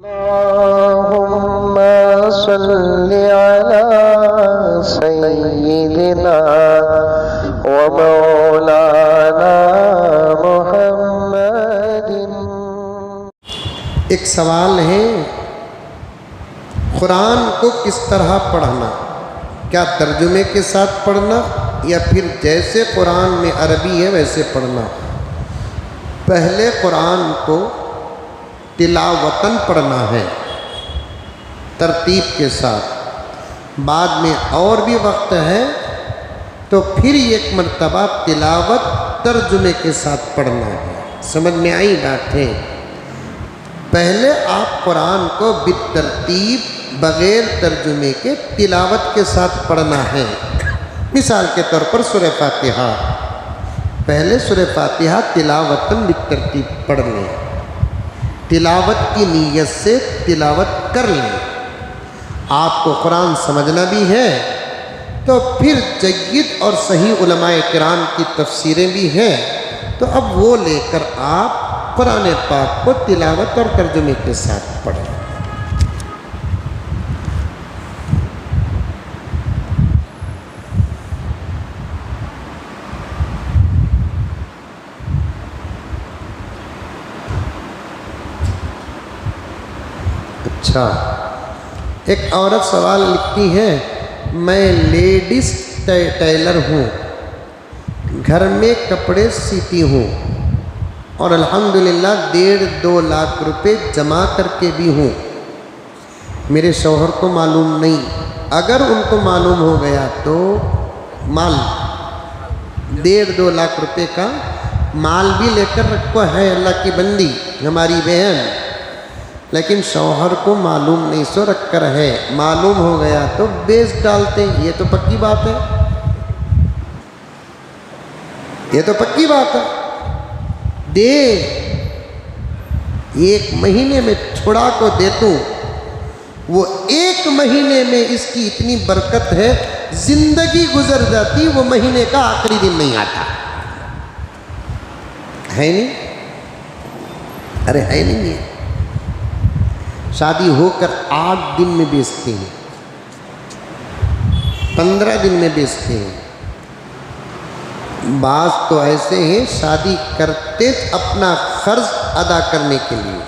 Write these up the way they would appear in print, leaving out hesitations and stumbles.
اللهم صل على سيدنا ومولانا محمد۔ ایک سوال ہے، قرآن کو کس طرح پڑھنا؟ کیا ترجمے کے ساتھ پڑھنا یا پھر جیسے قرآن میں عربی ہے ویسے پڑھنا؟ پہلے قرآن کو تلاوتاً پڑھنا ہے ترتیب کے ساتھ، بعد میں اور بھی وقت ہے تو پھر ایک مرتبہ تلاوت ترجمے کے ساتھ پڑھنا ہے۔ سمجھ میں آئی بات ہے؟ پہلے آپ قرآن کو بالترتیب بغیر ترجمے کے تلاوت کے ساتھ پڑھنا ہے۔ مثال کے طور پر سورہ فاتحہ، پہلے سورہ فاتحہ تلاوتاً بالترتیب پڑھ لیں، تلاوت کی نیت سے تلاوت کر لیں۔ آپ کو قرآن سمجھنا بھی ہے تو پھر جید اور صحیح علماء کرام کی تفسیریں بھی ہیں، تو اب وہ لے کر آپ قرآن پاک کو تلاوت اور ترجمے کے ساتھ پڑھیں۔ اچھا، ایک عورت سوال لکھتی ہے، میں لیڈیز ٹیلر ہوں، گھر میں کپڑے سیتی ہوں اور الحمدللہ 1.5-2 لاکھ روپے جمع کر کے بھی ہوں، میرے شوہر کو معلوم نہیں، اگر ان کو معلوم ہو گیا تو مال 1.5-2 لاکھ روپے کا مال بھی لے کر رکھو ہے اللہ کی بندی ہماری بہن، لیکن شوہر کو معلوم نہیں سو رکھ کر ہے، معلوم ہو گیا تو بیچ ڈالتے، یہ تو پکی بات ہے، یہ تو پکی بات ہے۔ دے 1 مہینے میں چھڑا کو دیتوں، وہ 1 مہینے میں اس کی اتنی برکت ہے، زندگی گزر جاتی، وہ مہینے کا آخری دن نہیں آتا ہے نہیں؟ ارے ہے نہیں ہے؟ شادی ہو کر 8 دن میں بیچتے ہیں، 15 دن میں بیچتے ہیں، بعض تو ایسے ہیں شادی کرتے اپنا قرض ادا کرنے کے لیے۔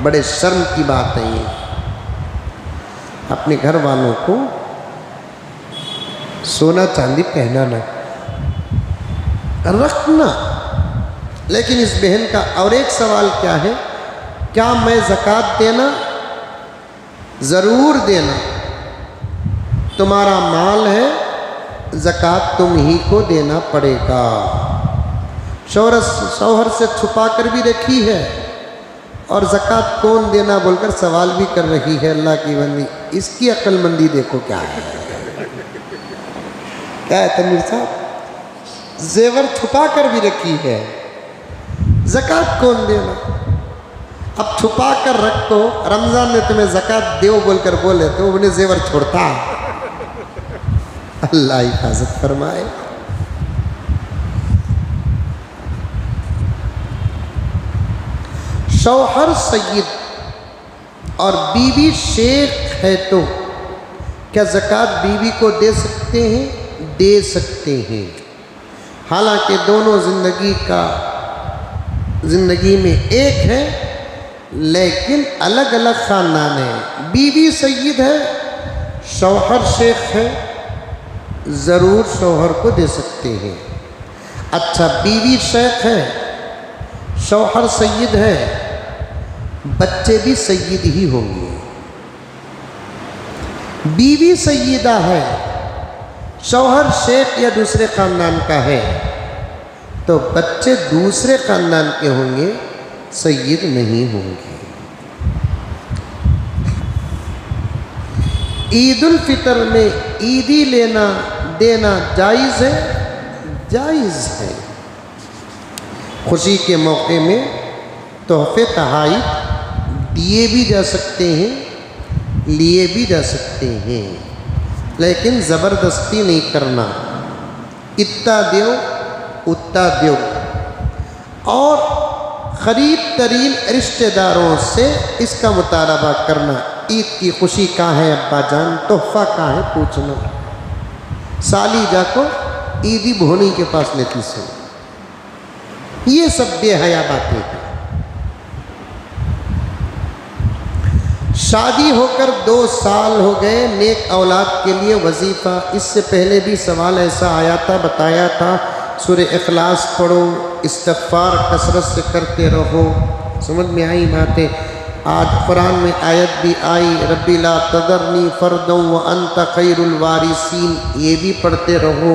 بڑے شرم کی بات ہے یہ، اپنے گھر والوں کو سونا چاندی پہنانا رکھنا۔ لیکن اس بہن کا اور ایک سوال کیا ہے، کیا میں زکوٰۃ دینا؟ ضرور دینا، تمہارا مال ہے، زکوٰۃ تم ہی کو دینا پڑے گا۔ شوہر سے چھپا کر بھی رکھی ہے اور زکوٰۃ کون دینا بول کر سوال بھی کر رہی ہے، اللہ کی بندی اس کی عقل مندی دیکھو کیا ہے۔ کیا ہے تنویر صاحب؟ زیور چھپا کر بھی رکھی ہے، زکوٰۃ کون دینا؟ اب چھپا کر رکھ تو رمضان میں تمہیں زکوٰۃ دیو بول کر بولے تو انہیں زیور چھوڑتا۔ اللہ حفاظت فرمائے۔ شوہر سید اور بیوی شیخ ہے تو کیا زکوٰۃ بیوی کو دے سکتے ہیں؟ دے سکتے ہیں، حالانکہ دونوں زندگی میں ایک ہے لیکن الگ الگ خاندان ہے۔ بیوی سید ہے، شوہر شیخ ہے، ضرور شوہر کو دے سکتے ہیں۔ اچھا، بیوی شیخ ہے، شوہر سید ہے، بچے بھی سید ہی ہوں گے۔ بیوی سیدہ ہے، شوہر شیخ یا دوسرے خاندان کا ہے تو بچے دوسرے خاندان کے ہوں گے، سید نہیں ہوں گے۔ عید الفطر میں عیدی لینا دینا جائز ہے؟ جائز ہے۔ خوشی کے موقع میں تحفے تحائف دیے بھی جا سکتے ہیں، لیے بھی جا سکتے ہیں، لیکن زبردستی نہیں کرنا۔ اتا دیو اتا دیو، اور قریب ترین رشتہ داروں سے اس کا مطالبہ کرنا، عید کی خوشی کہاں ہے ابا جان، تحفہ کہاں ہے پوچھنا، سالی جا کو عیدی بھونی کے پاس لیتی سے، یہ سب بے حیا باتیں ہیں۔ شادی ہو کر 2 سال ہو گئے، نیک اولاد کے لیے وظیفہ، اس سے پہلے بھی سوال ایسا آیا تھا، بتایا تھا سورہ اخلاص پڑھو، استغفار کثرت سے کرتے رہو، سمجھ میں آئی باتیں؟ آج قرآن میں آیت بھی آئی، ربی لا تذرنی فردا وانت خیر الوارثین، یہ بھی پڑھتے رہو،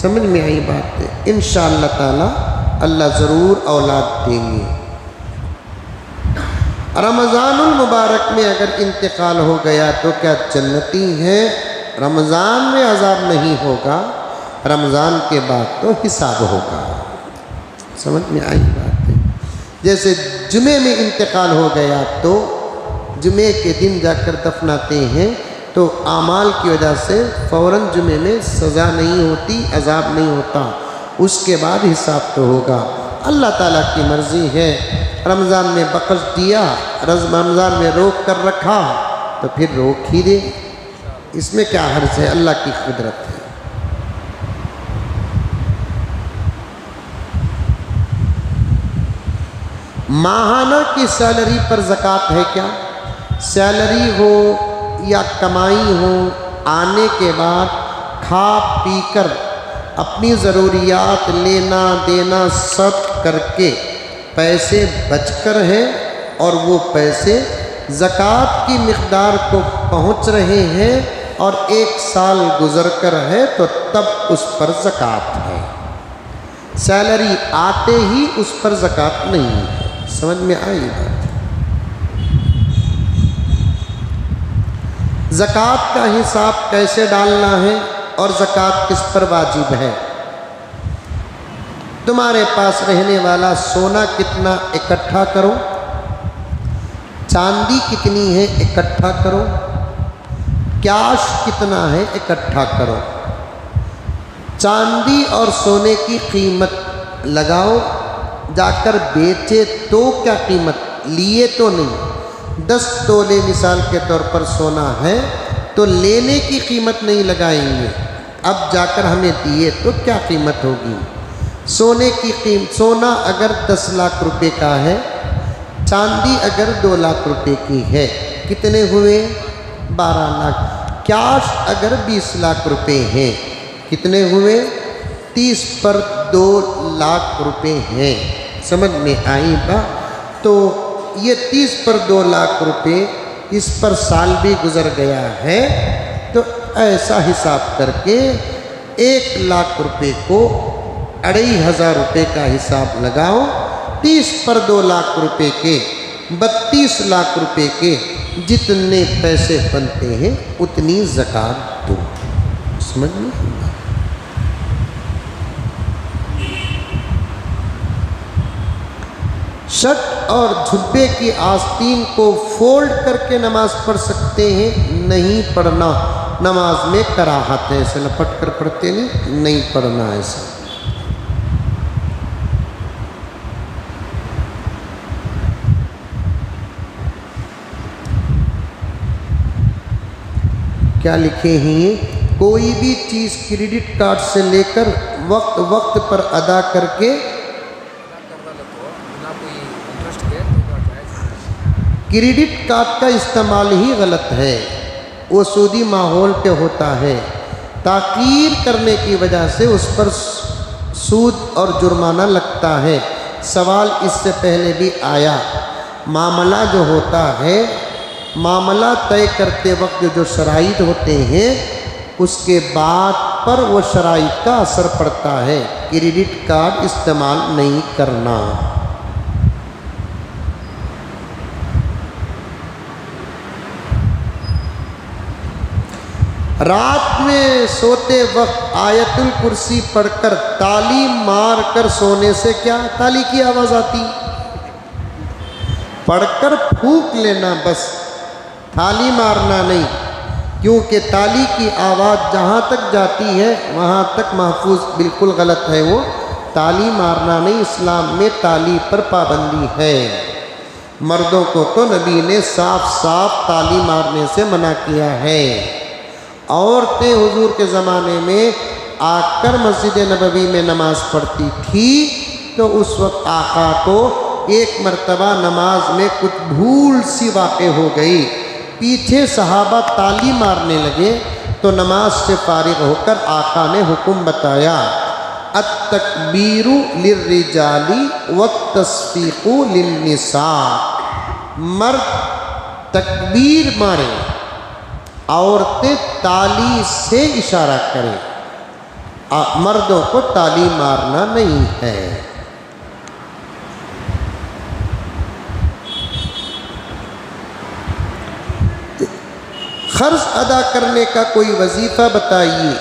سمجھ میں آئی باتیں؟ انشاءاللہ تعالی اللہ ضرور اولاد دیں گے۔ رمضان المبارک میں اگر انتقال ہو گیا تو کیا جنتی ہیں؟ رمضان میں عذاب نہیں ہوگا، رمضان کے بعد تو حساب ہوگا، سمجھ میں آئی بات ہے؟ جیسے جمعے میں انتقال ہو گیا تو جمعے کے دن جا کر دفناتے ہیں، تو اعمال کی وجہ سے فوراً جمعے میں سزا نہیں ہوتی، عذاب نہیں ہوتا، اس کے بعد حساب تو ہوگا۔ اللہ تعالیٰ کی مرضی ہے، رمضان میں بخش دیا، رمضان میں روک کر رکھا تو پھر روک ہی دے، اس میں کیا حرج ہے، اللہ کی قدرت ہے۔ ماہانہ کی سیلری پر زکوٰۃ ہے کیا؟ سیلری ہو یا کمائی ہو، آنے کے بعد کھا پی کر اپنی ضروریات لینا دینا سب کر کے پیسے بچ کر ہیں اور وہ پیسے زکوٰۃ کی مقدار کو پہنچ رہے ہیں اور 1 سال گزر کر ہے تو تب اس پر زکوٰۃ ہے، سیلری آتے ہی اس پر زکوٰۃ نہیں ہے، سمجھ میں آئی بات؟ زکوٰۃ کا حساب کیسے ڈالنا ہے اور زکوٰۃ کس پر واجب ہے؟ تمہارے پاس رہنے والا سونا کتنا اکٹھا کرو، چاندی کتنی ہے اکٹھا کرو، کیش کتنا ہے اکٹھا کرو، چاندی اور سونے کی قیمت لگاؤ، جا کر بیچے تو کیا قیمت، لیے تو نہیں، 10 تولے مثال کے طور پر سونا ہے تو لینے کی قیمت نہیں لگائیں گے، اب جا کر ہمیں دیے تو کیا قیمت ہوگی؟ سونے کی قیمت، سونا اگر 10 لاکھ روپے کا ہے، چاندی اگر 2 لاکھ روپے کی ہے، کتنے ہوئے؟ 12 لاکھ۔ کیش اگر 20 لاکھ روپے ہیں، کتنے ہوئے؟ 30 پر 2 لاکھ روپے ہیں، سمجھ میں آئی بات؟ تو یہ 30 پر 2 لاکھ روپے، اس پر سال بھی گزر گیا ہے، تو ایسا حساب کر کے 1 لاکھ روپے کو 2500 روپے کا حساب لگاؤ، 30 پر 2 لاکھ روپے کے 32 لاکھ روپے کے جتنے پیسے بنتے ہیں اتنی زکوٰۃ دو، سمجھ میں؟ شرٹ اور جھبے کی آستین کو فولڈ کر کے نماز پڑھ سکتے ہیں؟ نہیں پڑھنا، نماز میں کراہت ہے، ایسے لپٹ کر پڑھتے نہیں پڑھنا ایسا۔ کیا لکھے ہیں؟ کوئی بھی چیز کریڈٹ کارڈ سے لے کر وقت پر ادا کر کے کریڈٹ کارڈ کا استعمال ہی غلط ہے، وہ سودی ماحول پہ ہوتا ہے، تاخیر کرنے کی وجہ سے اس پر سود اور جرمانہ لگتا ہے۔ سوال اس سے پہلے بھی آیا، معاملہ جو ہوتا ہے، معاملہ طے کرتے وقت جو شرائط ہوتے ہیں اس کے بعد پر وہ شرائط کا اثر پڑتا ہے، کریڈٹ کارڈ استعمال نہیں کرنا۔ رات میں سوتے وقت آیت الکرسی پڑھ کر تالی مار کر سونے سے کیا؟ تالی کی آواز آتی، پڑھ کر پھونک لینا بس، تالی مارنا نہیں، کیونکہ تالی کی آواز جہاں تک جاتی ہے وہاں تک محفوظ، بالکل غلط ہے وہ، تالی مارنا نہیں، اسلام میں تالی پر پابندی ہے۔ مردوں کو تو نبی نے صاف صاف تالی مارنے سے منع کیا ہے۔ عورتیں حضور کے زمانے میں آ کر مسجد نبوی میں نماز پڑھتی تھی تو اس وقت آقا کو ایک مرتبہ نماز میں کچھ بھول سی واقع ہو گئی، پیچھے صحابہ تالی مارنے لگے تو نماز سے فارغ ہو کر آقا نے حکم بتایا، التکبیر للرجال والتصفیق للنساء، مرد تکبیر ماریں، عورتیں تالی سے اشارہ کریں، مردوں کو تالی مارنا نہیں ہے۔ قرض ادا کرنے کا کوئی وظیفہ بتائیے۔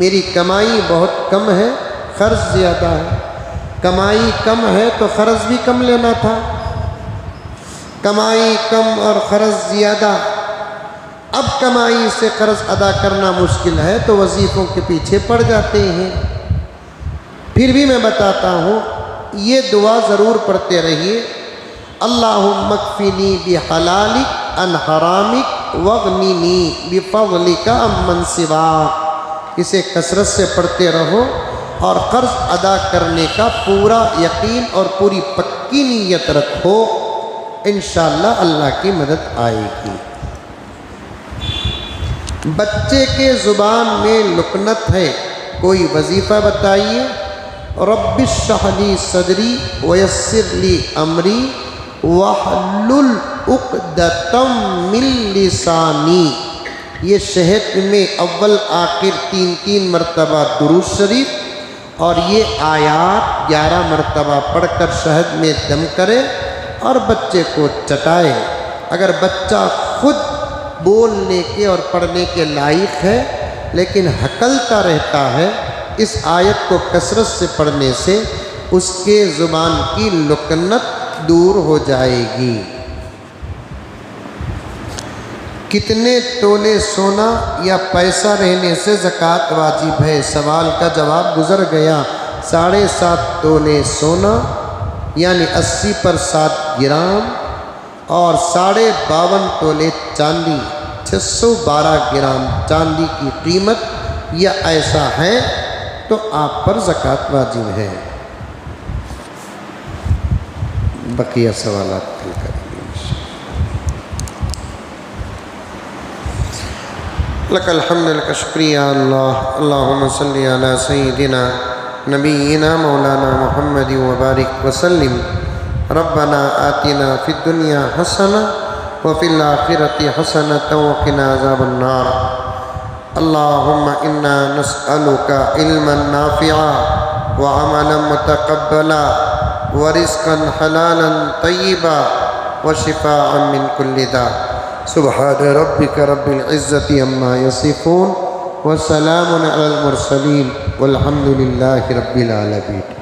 میری کمائی بہت کم ہے، قرض زیادہ ہے۔ کمائی کم ہے تو قرض بھی کم لینا تھا، کمائی کم اور قرض زیادہ۔ اب کمائی سے قرض ادا کرنا مشکل ہے تو وظیفوں کے پیچھے پڑ جاتے ہیں۔ پھر بھی میں بتاتا ہوں، یہ دعا ضرور پڑھتے رہیے، اللہم اکفنی بحلالک عن حرامک واغننی بفضلک عمن سواک۔ اسے کثرت سے پڑھتے رہو اور قرض ادا کرنے کا پورا یقین اور پوری پکی نیت رکھو، انشاءاللہ اللہ کی مدد آئے گی۔ بچے کے زبان میں لکنت ہے، کوئی وظیفہ بتائیے۔ رب اشرح لی صدری ویسر لی امری واحلل عقدۃ من لسانی۔ یہ شہد میں اول آخر 3 مرتبہ درود شریف اور یہ آیات 11 مرتبہ پڑھ کر شہد میں دم کرے اور بچے کو چٹائے۔ اگر بچہ خود بولنے کے اور پڑھنے کے لائق ہے لیکن ہکلتا رہتا ہے، اس آیت کو کثرت سے پڑھنے سے اس کے زبان کی لکنت دور ہو جائے گی۔ کتنے تولے سونا یا پیسہ رہنے سے زکوٰۃ واجب ہے؟ سوال کا جواب گزر گیا۔ 7.5 تولے سونا یعنی 80 پر 7 گرام اور 52.5 تولے چاندی 612 گرام چاندی کی قیمت یا ایسا ہے تو آپ پر زکوٰۃ واجب ہے۔ بقیہ سوالات کل کریں گے۔ لک الحمد لک شکریہ اللہ، اللہم صلی علی سیدنا نبینا مولانا محمد وبارک وسلم۔ ربنا آتنا فی الدنیا حسنہ وفی الآخرۃ حسنۃ وقنا عذاب النار۔ اللہم انا نسألک علما نافعا وعملا متقبلا ورزقا حلالا طیبا وشفاء من کل داء۔ سبحان ربک رب العزۃ عما یصفون وسلام علی المرسلین والحمد للہ رب العالمین۔